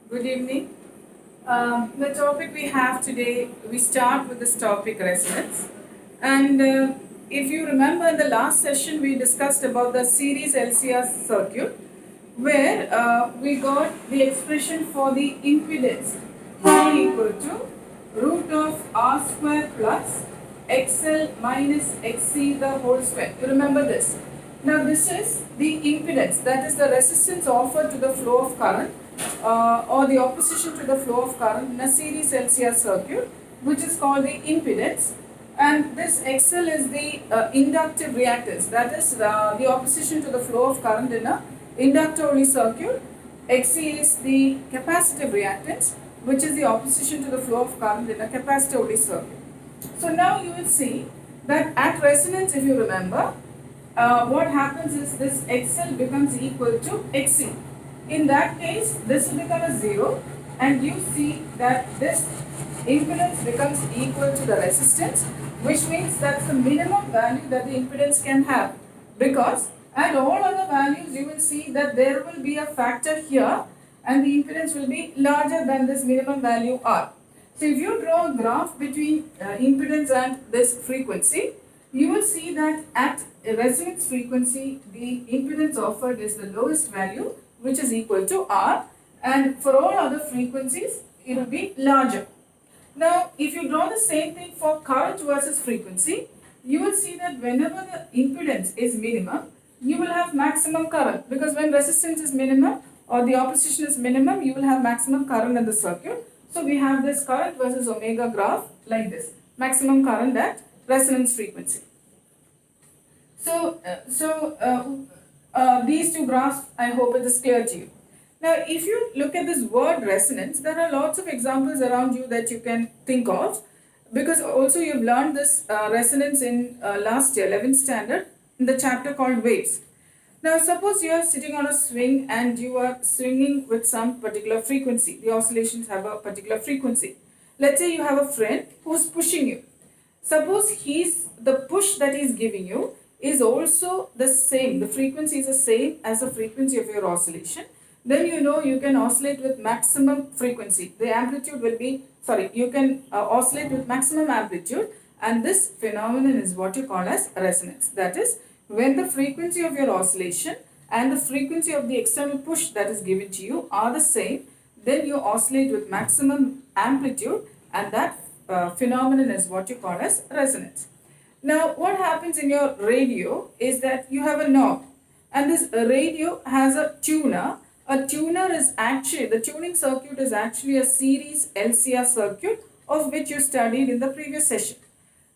Good evening. The topic we have today, we start with this topic resonance. And if you remember in the last session, we discussed about the series LCR circuit, where we got the expression for the impedance equal to root of R square plus XL minus XC the whole square. You remember this? Now this is the impedance, that is the resistance offered to the flow of current or the opposition to the flow of current in a series LCR circuit, which is called the impedance. And this XL is the inductive reactance, that is the opposition to the flow of current in a inductor only circuit. XC is the capacitive reactance, which is the opposition to the flow of current in a capacitor only circuit. So now you will see that at resonance, if you remember, what happens is this XL becomes equal to XC. In that case, this will become a 0, and you see that this impedance becomes equal to the resistance, which means that's the minimum value that the impedance can have, because at all other values you will see that there will be a factor here and the impedance will be larger than this minimum value R. So if you draw a graph between impedance and this frequency, you will see that at resonance frequency, the impedance offered is the lowest value, which is equal to R, and for all other frequencies, it will be larger. Now, if you draw the same thing for current versus frequency, you will see that whenever the impedance is minimum, you will have maximum current, because when resistance is minimum or the opposition is minimum, you will have maximum current in the circuit. So we have this current versus omega graph like this, maximum current at resonance frequency. These two graphs, I hope it is clear to you. Now, if you look at this word resonance, there are lots of examples around you that you can think of, because also you've learned this resonance in last year, 11th standard, in the chapter called waves. Now, suppose you are sitting on a swing and you are swinging with some particular frequency. The oscillations have a particular frequency. Let's say you have a friend who's pushing you. Suppose the push that he's giving you is also the same, the frequency is the same as the frequency of your oscillation, then you know you can oscillate with maximum frequency. The amplitude will be, you can oscillate with maximum amplitude, and this phenomenon is what you call as resonance. That is, when the frequency of your oscillation and the frequency of the external push that is given to you are the same, then you oscillate with maximum amplitude, and that phenomenon is what you call as resonance. Now, what happens in your radio is that you have a knob, and this radio has a tuner. A tuner is actually, the tuning circuit is actually a series LCR circuit of which you studied in the previous session.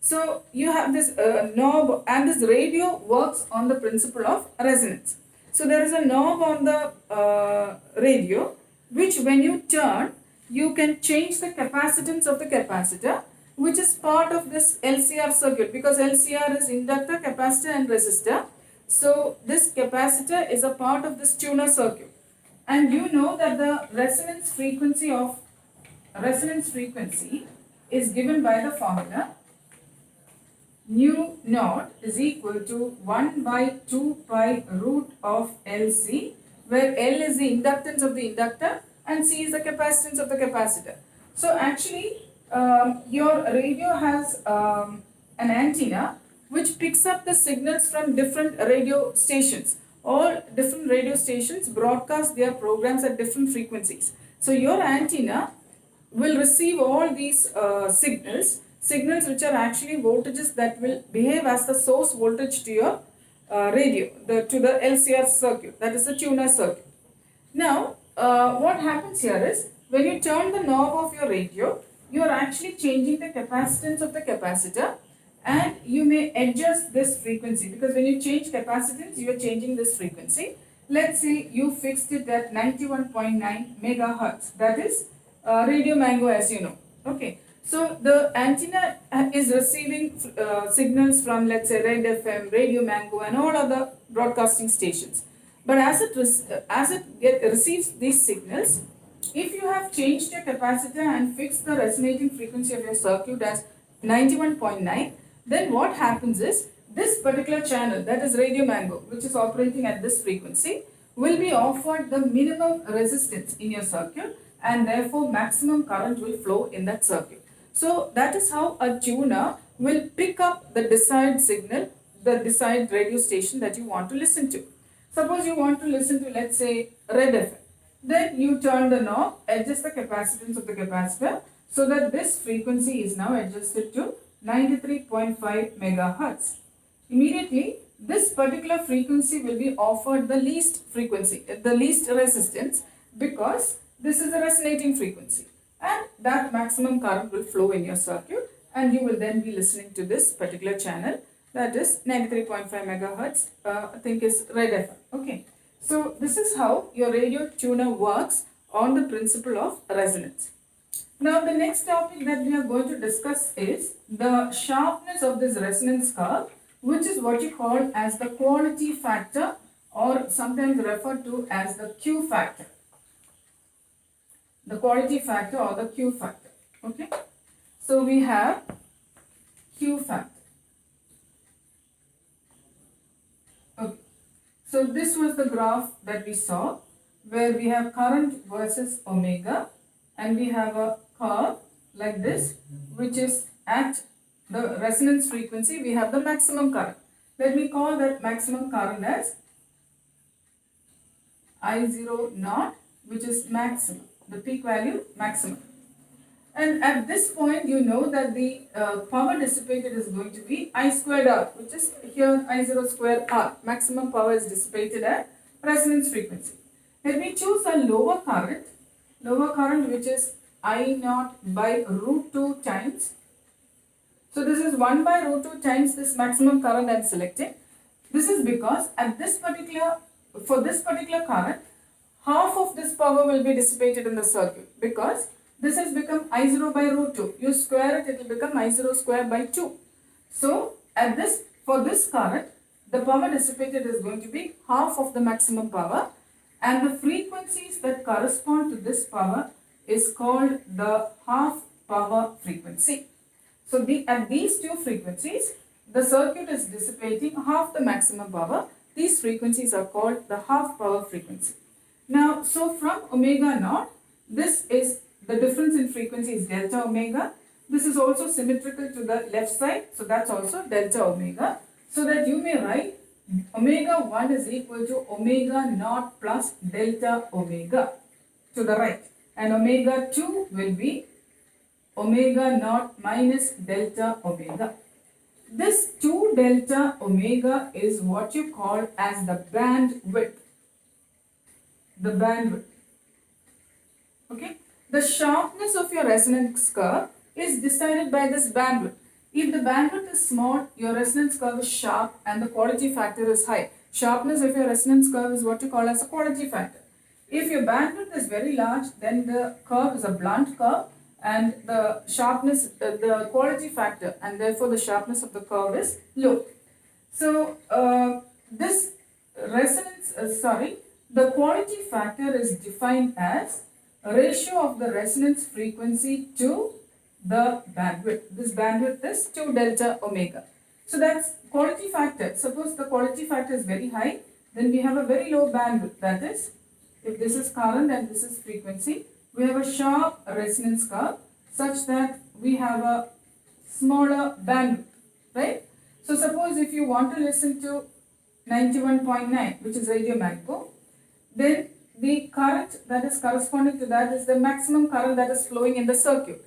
So, you have this knob, and this radio works on the principle of resonance. So, there is a knob on the radio, which when you turn, you can change the capacitance of the capacitor, which is part of this LCR circuit, because LCR is inductor, capacitor and resistor. So this capacitor is a part of this tuner circuit. And you know that the resonance frequency is given by the formula nu naught is equal to 1 by 2 pi root of LC, where L is the inductance of the inductor and C is the capacitance of the capacitor. So actually, your radio has an antenna which picks up the signals from different radio stations. All different radio stations broadcast their programs at different frequencies. So your antenna will receive all these signals which are actually voltages that will behave as the source voltage to your radio, to the LCR circuit, that is the tuner circuit. Now, what happens here is, when you turn the knob of your radio, you are actually changing the capacitance of the capacitor, and you may adjust this frequency, because when you change capacitance, you are changing this frequency. Let's say you fixed it at 91.9 megahertz, that is Radio Mango, as you know. Okay, so the antenna is receiving signals from, let's say, Red FM, Radio Mango and all other broadcasting stations. But as it receives these signals, if you have changed your capacitor and fixed the resonating frequency of your circuit as 91.9, then what happens is, this particular channel, that is Radio Mango, which is operating at this frequency, will be offered the minimum resistance in your circuit, and therefore maximum current will flow in that circuit. So that is how a tuner will pick up the desired signal, the desired radio station that you want to listen to. Suppose you want to listen to, let's say, Red FM. Then you turn the knob, adjust the capacitance of the capacitor so that this frequency is now adjusted to 93.5 megahertz. Immediately, this particular frequency will be offered the least frequency, the least resistance, because this is a resonating frequency, and that maximum current will flow in your circuit, and you will then be listening to this particular channel, that is 93.5 megahertz, I think is Red FM. Okay, so this is how your radio tuner works on the principle of resonance. Now the next topic that we are going to discuss is the sharpness of this resonance curve, which is what you call as the quality factor, or sometimes referred to as the Q factor. The quality factor or the Q factor. Okay. So we have Q factor. Okay. So this was the graph that we saw, where we have current versus omega, and we have a curve like this, which is at the resonance frequency. We have the maximum current. Let me call that maximum current as I0 naught, which is maximum, the peak value maximum. And at this point, you know that the power dissipated is going to be I squared R, which is here I0 square R. Maximum power is dissipated at resonance frequency. Let me choose a lower current which is I naught by root 2 times. So this is 1 by root 2 times this maximum current I am selecting. This is because at for this particular current, half of this power will be dissipated in the circuit, because this has become I0 by root 2. You square it, it will become I0 square by 2. So for this current, the power dissipated is going to be half of the maximum power, and the frequencies that correspond to this power is called the half power frequency. So at these two frequencies, the circuit is dissipating half the maximum power. These frequencies are called the half power frequency. Now, so from omega naught, this is the difference in frequency is delta omega. This is also symmetrical to the left side, so that's also delta omega. So that you may write omega 1 is equal to omega naught plus delta omega to the right, and omega 2 will be omega naught minus delta omega. This 2 delta omega is what you call as the bandwidth. The bandwidth. Okay. The sharpness of your resonance curve is decided by this bandwidth. If the bandwidth is small, your resonance curve is sharp and the quality factor is high. Sharpness of your resonance curve is what you call as a quality factor. If your bandwidth is very large, then the curve is a blunt curve, and the sharpness, the quality factor, and therefore the sharpness of the curve is low. So this the quality factor is defined as a ratio of the resonance frequency to the bandwidth. This bandwidth is 2 delta omega. So that's quality factor. Suppose the quality factor is very high, then we have a very low bandwidth. That is, if this is current and this is frequency, we have a sharp resonance curve such that we have a smaller bandwidth, right? So suppose if you want to listen to 91.9, which is Radio Mango, then the current that is corresponding to that is the maximum current that is flowing in the circuit.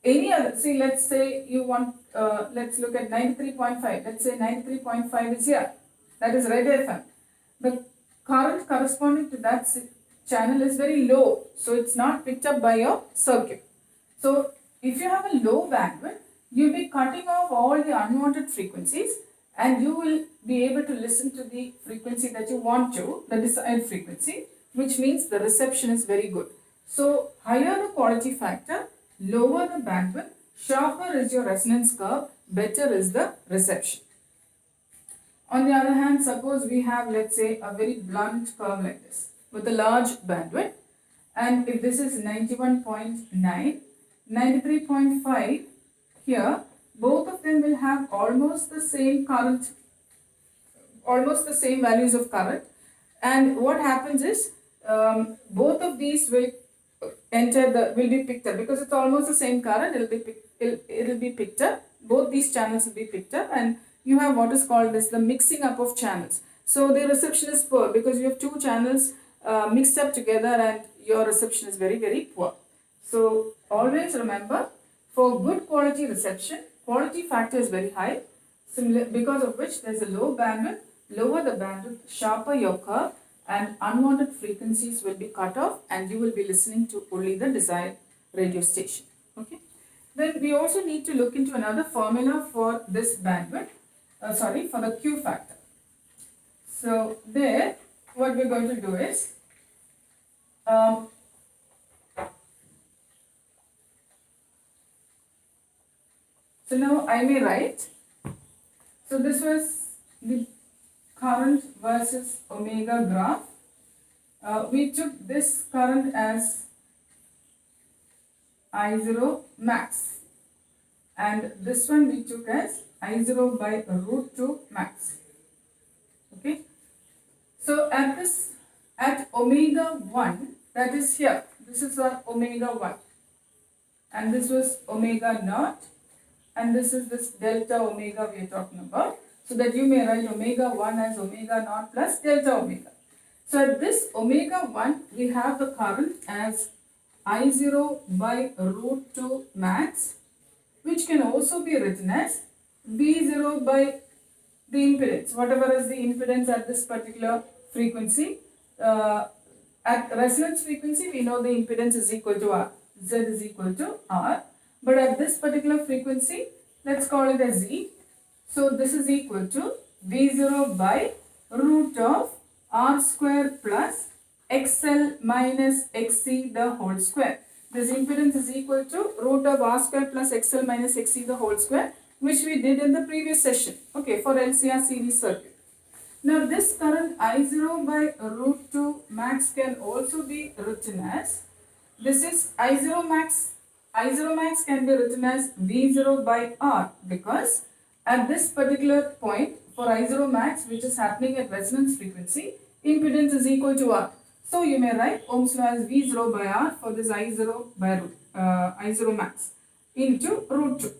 Any other, see, let's say you want, let's look at 93.5. Let's say 93.5 is here. That is Red FM. The current corresponding to that channel is very low, so it's not picked up by your circuit. So if you have a low bandwidth, you'll be cutting off all the unwanted frequencies, and you will be able to listen to the frequency that you want to, the desired frequency, which means the reception is very good. So higher the quality factor, lower the bandwidth, sharper is your resonance curve, better is the reception. On the other hand, suppose we have, let's say, a very blunt curve like this with a large bandwidth, and if this is 91.9, 93.5 here, both of them will have almost the same current, almost the same values of current, and what happens is both of these will will be picked up because it's almost the same current. It'll be picked up. Both these channels will be picked up, and you have what is called as the mixing up of channels. So the reception is poor because you have two channels mixed up together, and your reception is very poor. So always remember, for good quality reception, quality factor is very high. Similar, because of which there is a low bandwidth. Lower the bandwidth, sharper your curve, and unwanted frequencies will be cut off, and you will be listening to only the desired radio station. Okay. Then we also need to look into another formula for this bandwidth. For the Q factor. So there, what we're going to do is, so now I may write, so this was the current versus omega graph. We took this current as I0 max, and this one we took as I0 by root 2 max. Okay. So at omega 1, that is here, this is our omega 1, and this was omega naught, and this is this delta omega we are talking about. So that you may write omega 1 as omega naught plus delta omega. So at this omega 1, we have the current as I0 by root 2 max, which can also be written as V0 by the impedance, whatever is the impedance at this particular frequency. At resonance frequency, we know the impedance is equal to R, Z is equal to R. But at this particular frequency, let's call it as Z. So this is equal to V0 by root of R square plus XL minus XC the whole square. This impedance is equal to root of R square plus XL minus XC the whole square, which we did in the previous session, okay, for LCR series circuit. Now this current I0 by root 2 max can also be written as, this is I0 max. I0 max can be written as V0 by R, because at this particular point for I0 max, which is happening at resonance frequency, impedance is equal to R. So you may write Ohm's law as V0 by R for this I0 by I0 max into root 2.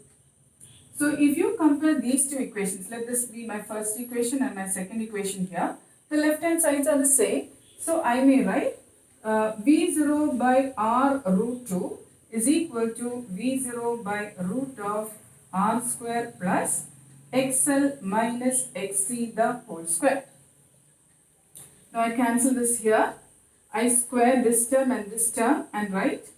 So if you compare these two equations, let this be my first equation and my second equation here. The left hand sides are the same. So I may write V0 by R root 2 is equal to V0 by root of R square plus XL minus XC the whole square. Now I cancel this here. I square this term and write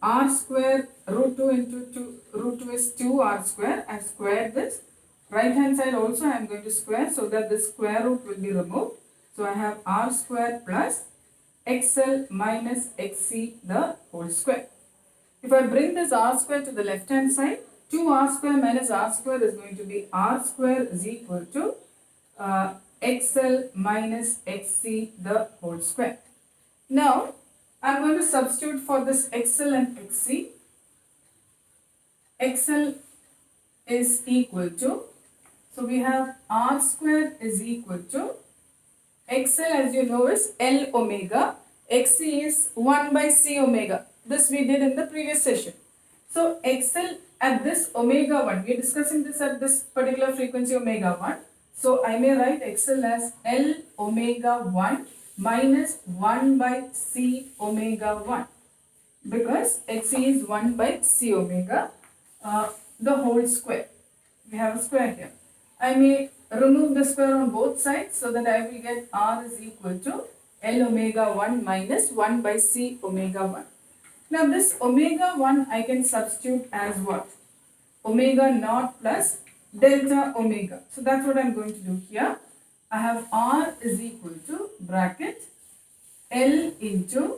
R square root 2 into root 2 is 2R square. I square this. Right hand side also I am going to square so that the square root will be removed. So I have R square plus XL minus XC the whole square. If I bring this R square to the left hand side, 2R square minus R square is going to be R square is equal to XL minus XC the whole square. Now I am going to substitute for this XL and XC. XL is equal to, so we have R square is equal to, XL as you know is L omega, XC is 1 by C omega. This we did in the previous session. So XL at this omega 1, we are discussing this at this particular frequency omega 1. So I may write XL as L omega 1 minus 1 by C omega 1, because XC is 1 by C omega, the whole square. We have a square here. I may remove the square on both sides so that I will get R is equal to L omega 1 minus 1 by C omega 1. Now this omega 1 I can substitute as what? Omega naught plus delta omega. So that's what I am going to do here. I have R is equal to bracket L into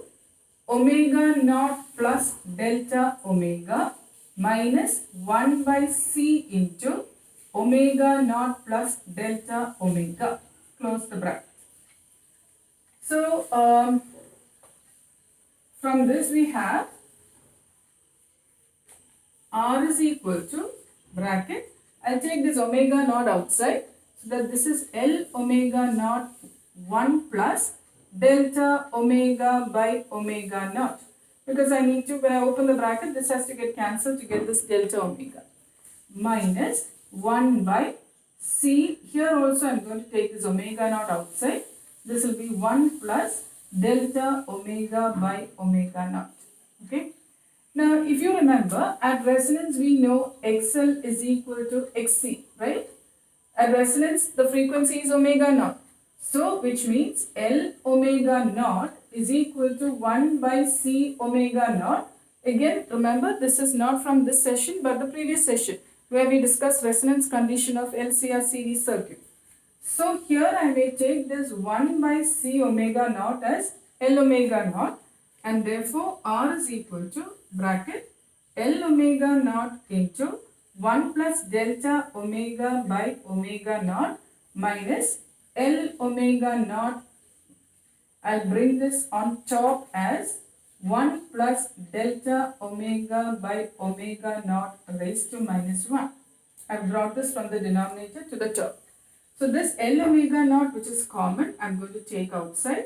omega naught plus delta omega minus 1 by C into omega naught plus delta omega. Close the bracket. So from this we have R is equal to bracket. I'll take this omega naught outside, so that this is L omega naught 1 plus delta omega by omega naught. because I need to, when I open the bracket, this has to get cancelled to get this delta omega. Minus 1 by C. Here also I am going to take this omega naught outside. This will be 1 plus delta omega by omega naught. Okay. Now, if you remember, at resonance we know XL is equal to XC, right? At resonance, the frequency is omega naught. So, which means L omega naught is equal to 1 by C omega naught. Again, remember, this is not from this session, but the previous session, where we discussed resonance condition of LCR series circuit. So, here I may take this 1 by C omega naught as L omega naught, and therefore R is equal to bracket L omega naught into 1 plus delta omega by omega naught minus L omega naught. I'll bring this on top as 1 plus delta omega by omega naught raised to minus 1. I've brought this from the denominator to the top. So this L omega naught, which is common, I'm going to take outside.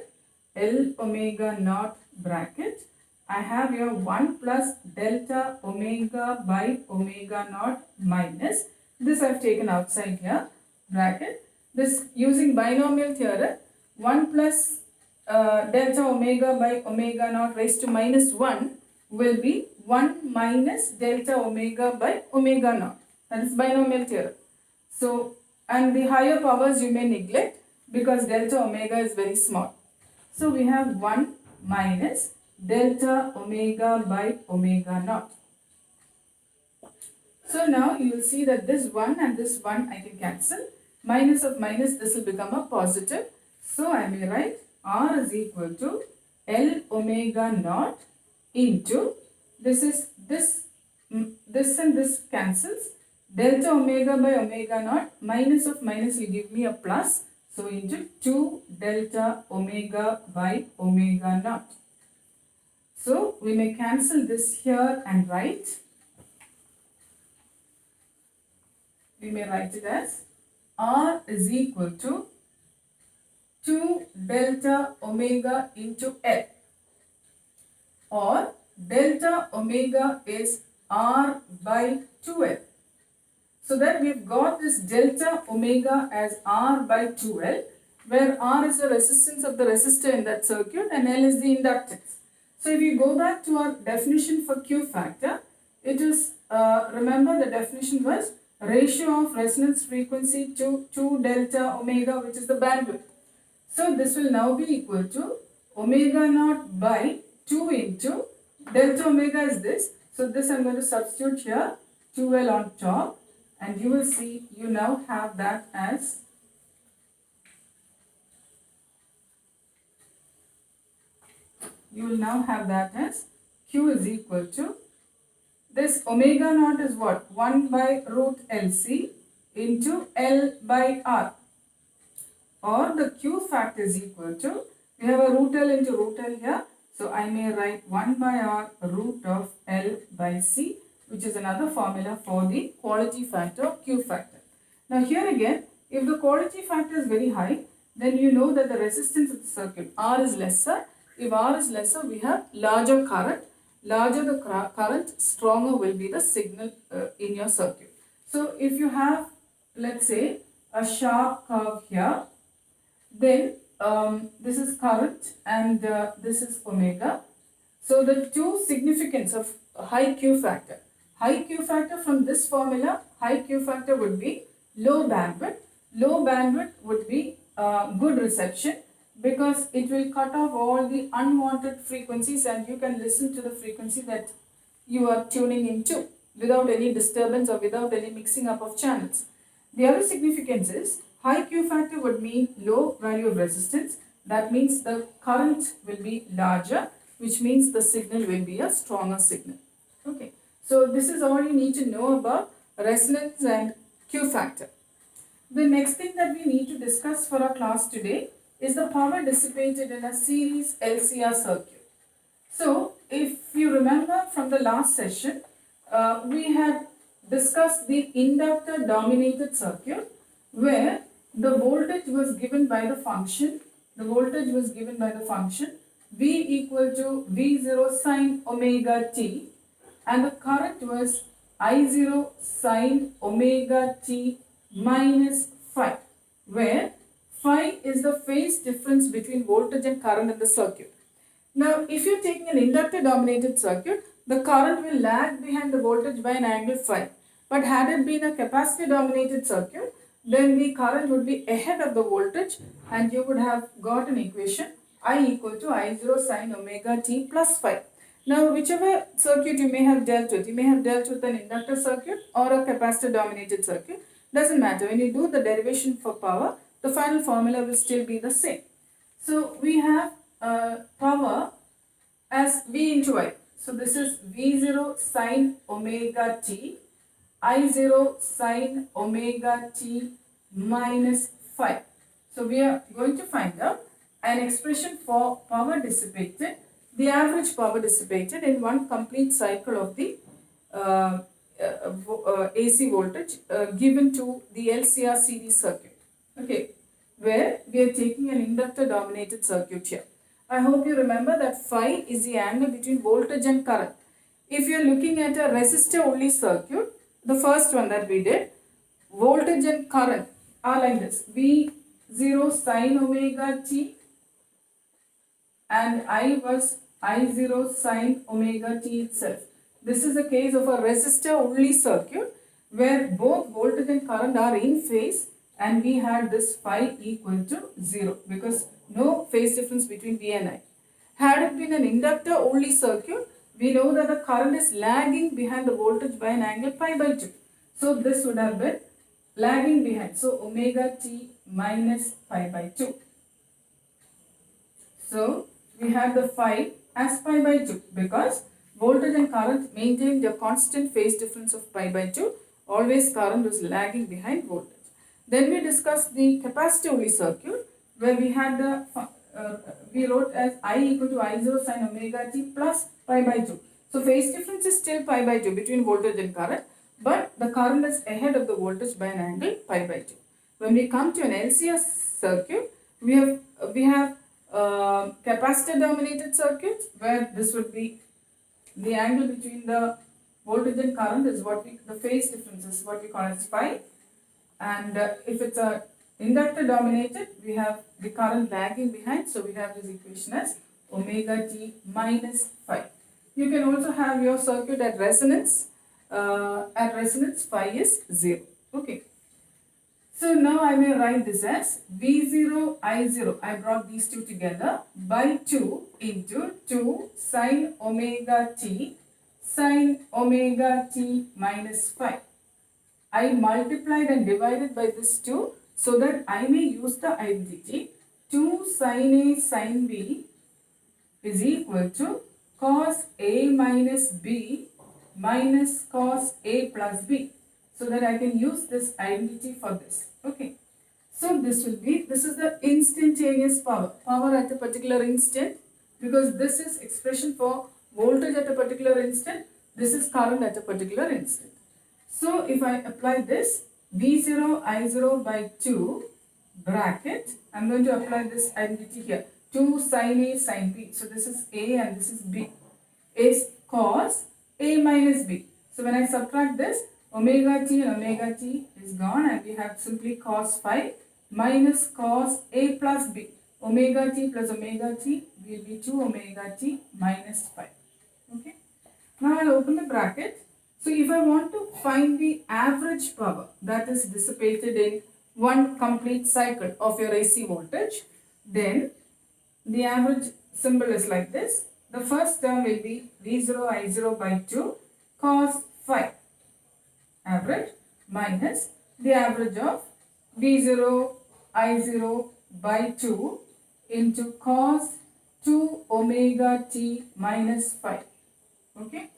L omega naught bracket. I have here 1 plus delta omega by omega naught minus. This I've taken outside here, bracket. This, using binomial theorem, 1 plus delta omega by omega naught raised to minus 1 will be 1 minus delta omega by omega naught. That is binomial theorem. So, and the higher powers you may neglect because delta omega is very small. So, we have 1 minus delta omega by omega naught. So, now you will see that this 1 and this 1 I can cancel. Minus of minus, this will become a positive. So, I may write R is equal to L omega naught into, this is this and this cancels. Delta omega by omega naught, minus of minus will give me a plus. So, into 2 delta omega by omega naught. So, we may cancel this here and write. We may write it as R is equal to 2 delta omega into L, or delta omega is R by 2L. So that we've got this delta omega as R by 2L, where R is the resistance of the resistor in that circuit and L is the inductance. So if you go back to our definition for Q factor, it is, remember the definition was ratio of resonance frequency to 2 delta omega, which is the bandwidth. So this will now be equal to omega naught by 2 into delta omega is this. So this I'm going to substitute here, 2L on top, and you will see you now have that as Q is equal to, this omega naught is what? 1 by root LC into L by R. Or the Q factor is equal to, we have a root L into root L here. So I may write 1 by R root of L by C, which is another formula for the quality factor of Q factor. Now here again, if the quality factor is very high, then you know that the resistance of the circuit R is lesser. If R is lesser, we have larger current. Larger the current, stronger will be the signal in your circuit. So if you have, let's say, a sharp curve here, then this is current and this is omega. So the two significance of high Q factor. High Q factor from this formula, high Q factor would be low bandwidth. Low bandwidth would be good reception, because it will cut off all the unwanted frequencies and you can listen to the frequency that you are tuning into without any disturbance or without any mixing up of channels. The other significance is high Q factor would mean low value of resistance. That means the current will be larger, which means the signal will be a stronger signal. Okay. So this is all you need to know about resonance and Q factor. The next thing that we need to discuss for our class today is the power dissipated in a series LCR circuit. So, if you remember from the last session, we had discussed the inductor dominated circuit where the voltage was given by the function. V equal to V0 sine omega t, and the current was I0 sine omega t minus phi, where phi is the phase difference between voltage and current in the circuit. Now, if you're taking an inductor dominated circuit, the current will lag behind the voltage by an angle phi. But had it been a capacitor dominated circuit, then the current would be ahead of the voltage, and you would have got an equation I equal to I0 sine omega t plus phi. Now, whichever circuit you may have dealt with, you may have dealt with an inductor circuit or a capacitor dominated circuit, doesn't matter. When you do the derivation for power, the final formula will still be the same. So, we have power as V into I. So, this is V0 sine omega t, I0 sine omega t minus phi. So, we are going to find out an expression for power dissipated, the average power dissipated in one complete cycle of the AC voltage given to the LCR series circuit. Okay, where we are taking an inductor dominated circuit here. I hope you remember that phi is the angle between voltage and current. If you are looking at a resistor only circuit, the first one that we did, voltage and current are like this: V0 sine omega t, and I was I0 sine omega t itself. This is the case of a resistor only circuit where both voltage and current are in phase, and we had this phi equal to 0 because no phase difference between V and I. Had it been an inductor only circuit, we know that the current is lagging behind the voltage by an angle pi by 2. So this would have been lagging behind. So omega t minus pi by 2. So we have the phi as pi by 2 because voltage and current maintained a constant phase difference of pi by 2. Always current was lagging behind voltage. Then we discussed the capacitor only circuit where we had the we wrote as I equal to I0 sine omega t plus pi by 2. So phase difference is still pi by 2 between voltage and current, but the current is ahead of the voltage by an angle pi by 2. When we come to an LCR circuit, we have capacitor dominated circuits where this would be the angle between the voltage and current is the phase difference is what we call as phi. And if it's a inductor dominated, we have the current lagging behind, so we have this equation as omega t minus phi. You can also have your circuit at resonance. At resonance, phi is 0. Okay. So now I may write this as V0 I0. I brought these two together by 2 into 2 sine omega t minus phi. I multiplied and divided by this 2 so that I may use the identity 2 sin A sin B is equal to cos A minus B minus cos A plus B, so that I can use this identity for this. Okay. So this is the instantaneous power at a particular instant, because this is expression for voltage at a particular instant, this is current at a particular instant. So if I apply this V0 I0 by 2 bracket, I'm going to apply this identity here. 2 sin A sin B. So this is A and this is B. Is cos A minus B. So when I subtract this, omega t and omega t is gone, and we have simply cos phi minus cos A plus B. Omega t plus omega t will be 2 omega t minus phi. Okay. Now I'll open the bracket. So if I want to find the average power that is dissipated in one complete cycle of your AC voltage, then the average symbol is like this. The first term will be V0 I0 by 2 cos phi average minus the average of V0 I0 by 2 into cos 2 omega t minus phi. Okay.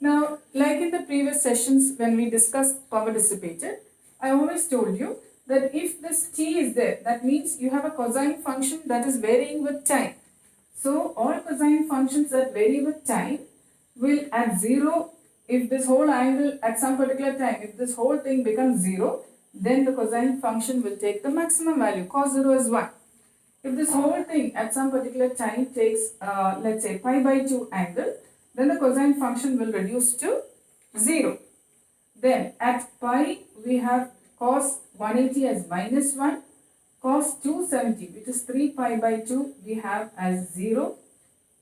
Now, like in the previous sessions when we discussed power dissipated, I always told you that if this t is there, that means you have a cosine function that is varying with time. So, all cosine functions that vary with time will at 0, if this whole angle at some particular time, if this whole thing becomes 0, then the cosine function will take the maximum value. Cos 0 is 1. If this whole thing at some particular time takes, let's say, pi by 2 angle, then the cosine function will reduce to 0. Then at pi, we have cos 180 as minus 1, cos 270, which is 3 pi by 2, we have as 0,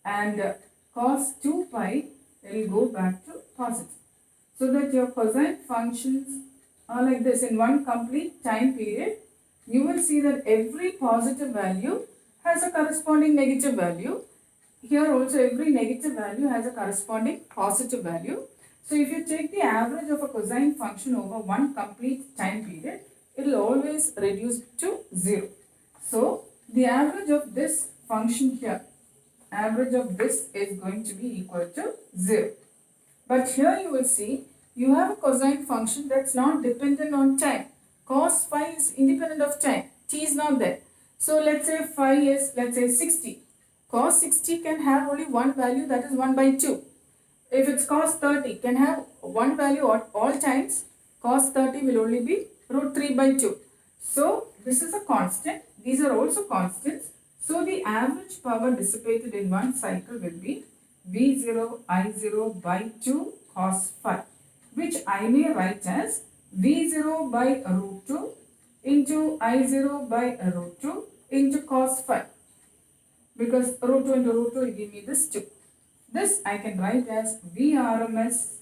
and cos 2 pi will go back to positive. So that your cosine functions are like this. In one complete time period, you will see that every positive value has a corresponding negative value. Here also every negative value has a corresponding positive value. So if you take the average of a cosine function over one complete time period, it will always reduce to 0. So the average of this function here, average of this is going to be equal to 0. But here you will see you have a cosine function that's not dependent on time. Cos phi is independent of time. T is not there. So let's say phi is, let's say 60. Cos 60 can have only one value, that is 1 by 2. If it's cos 30, can have one value at all times. Cos 30 will only be root 3 by 2. So this is a constant. These are also constants. So the average power dissipated in one cycle will be V0 I0 by 2 cos phi, which I may write as V0 by root 2 into I0 by root 2 into cos phi, because root 2 into root 2 will give me this 2. This I can write as Vrms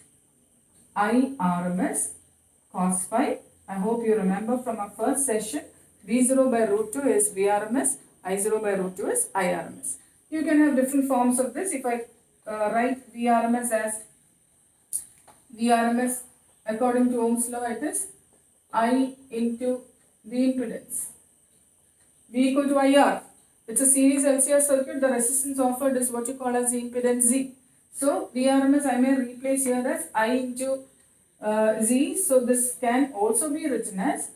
I cos phi. I hope you remember from our first session, V0 by root 2 is Vrms, I0 by root 2 is Irms. You can have different forms of this. If I write Vrms as Vrms according to Ohm's law, it is I into the impedance. V equal to IR. It's a series LCR circuit. The resistance offered is what you call as the impedance Z. So Vrms I may replace here as I into Z. So this can also be written as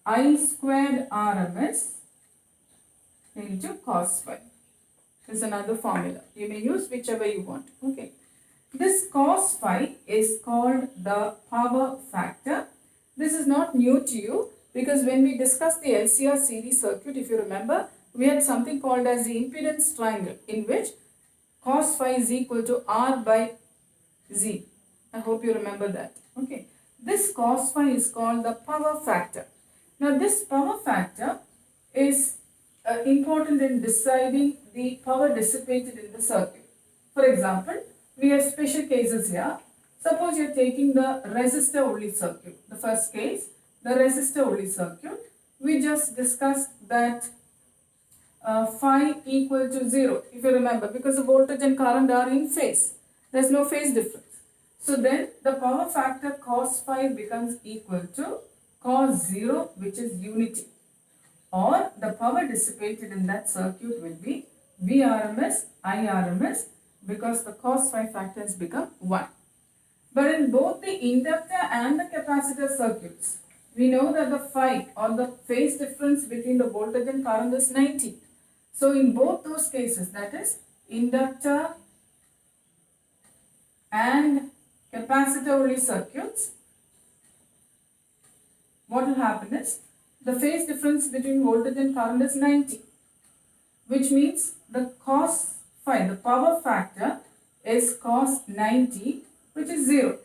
I squared RMS into cos phi. This is another formula. You may use whichever you want. Okay. This cos phi is called the power factor. This is not new to you, because when we discussed the LCR series circuit, if you remember, we had something called as the impedance triangle, in which cos phi is equal to R by Z. I hope you remember that. Okay. This cos phi is called the power factor. Now this power factor is important in deciding the power dissipated in the circuit. For example, we have special cases here. Suppose you are taking the resistor only circuit. The first case, the resistor only circuit. We just discussed that phi equal to 0, if you remember, because the voltage and current are in phase. There is no phase difference. So then the power factor cos phi becomes equal to cos 0, which is unity. Or the power dissipated in that circuit will be Vrms Irms, because the cos phi factor has become 1. But in both the inductor and the capacitor circuits, we know that the phi or the phase difference between the voltage and current is 90. So in both those cases, that is inductor and capacitor only circuits, what will happen is the phase difference between voltage and current is 90, which means the cos phi, the power factor, is cos 90, which is 0.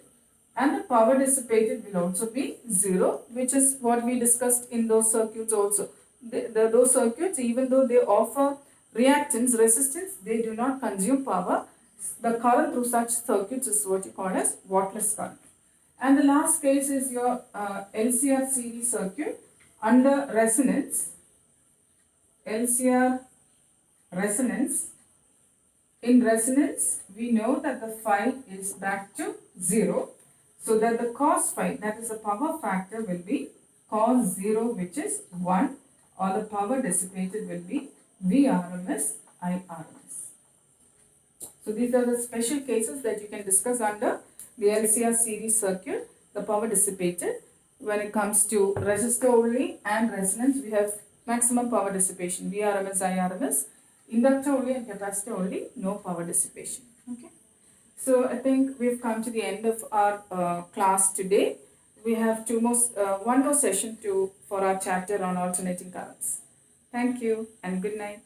And the power dissipated will also be 0, which is what we discussed in those circuits also. Those circuits, even though they offer reactance, resistance, they do not consume power. The current through such circuits is what you call as wattless current. And the last case is your LCR series circuit under resonance. LCR resonance. In resonance, we know that the phi is back to 0. So that the cos phi, that is the power factor, will be cos 0, which is 1, or the power dissipated will be Vrms Irms. So these are the special cases that you can discuss under the LCR series circuit, the power dissipated. When it comes to resistor only and resonance, we have maximum power dissipation, Vrms Irms. Inductor only and capacitor only, no power dissipation. Okay. So I think we've come to the end of our class today. We have one more session for our chapter on alternating currents. Thank you and good night.